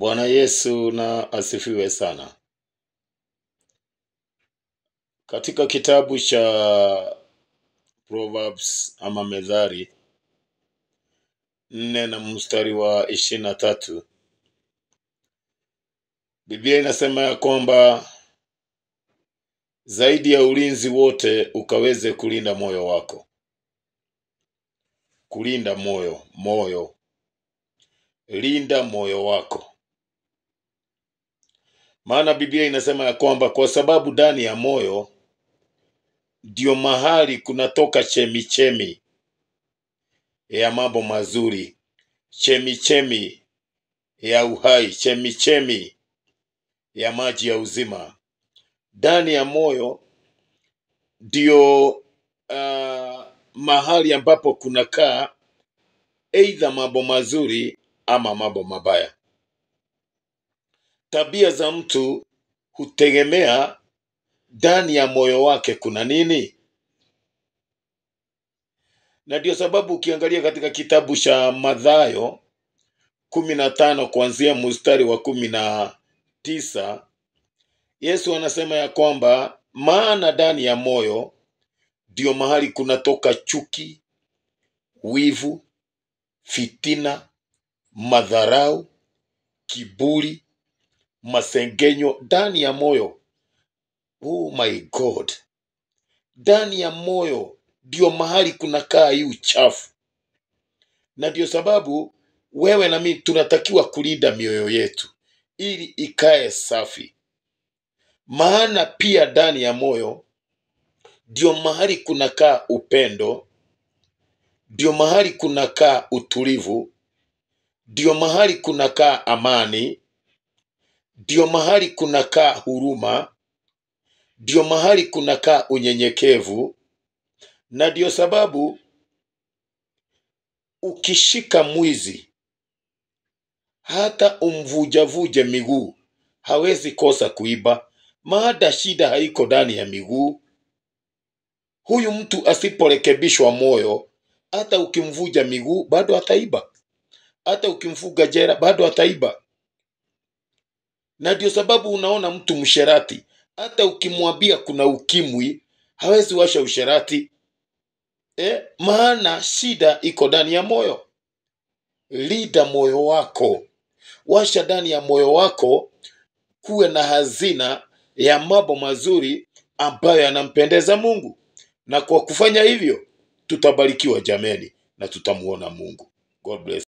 Bwana Yesu na asifiwe sana. Katika kitabu cha Proverbs ama Methali 4 na mstari wa 23, Biblia inasema ya kwamba zaidi ya ulinzi wote ukaweze kulinda moyo wako. Kulinda moyo. Linda moyo wako. Maana Biblia inasema ya kwamba kwa sababu ndani ya moyo ndio mahali kunatoka chemichemi ya mambo mazuri, chemichemi ya uhai, chemichemi ya maji ya uzima. Ndani ya moyo ndio mahali ambapo kunakaa aidha mambo mazuri ama mambo mabaya. Tabia za mtu hutegemea ndani ya moyo wake kuna nini. Na ndio sababu ukiangalia katika kitabu cha Mathayo 15 kuanzia mstari wa 19, Yesu anasema ya kwamba maana ndani ya moyo ndio mahali kunatoka chuki, wivu, fitina, madharau, kiburi, masengenyo. Ndani ya moyo, oh my God, ndani ya moyo ndio mahali kunakaa hii uchafu. Na ndio sababu wewe na mimi tunatakiwa kulinda mioyo yetu ili ikae safi. Maana pia ndani ya moyo ndio mahali kunakaa upendo, ndio mahali kunakaa utulivu, ndio mahali kunakaa amani, ndio mahali kunakaa huruma, ndio mahali kunakaa unyenyekevu. Na ndio sababu ukishika mwizi hata umvujavuje miguu hawezi kosa kuiba, maana shida haiko ndani ya miguu. Huyu mtu asiporekebishwa moyo, hata ukimvuja miguu bado ataiba, hata ukimfuga jela bado ataiba. Na ndio sababu unaona mtu msherati, hata ukimwambia kuna ukimwi hawezi washa usherati. Maana shida iko ndani ya moyo. Linda moyo wako. Washa ndani ya moyo wako kuwe na hazina ya mambo mazuri ambayo yanampendeza Mungu. Na kwa kufanya hivyo tutabarikiwa jameni, na tutamuona Mungu. God bless.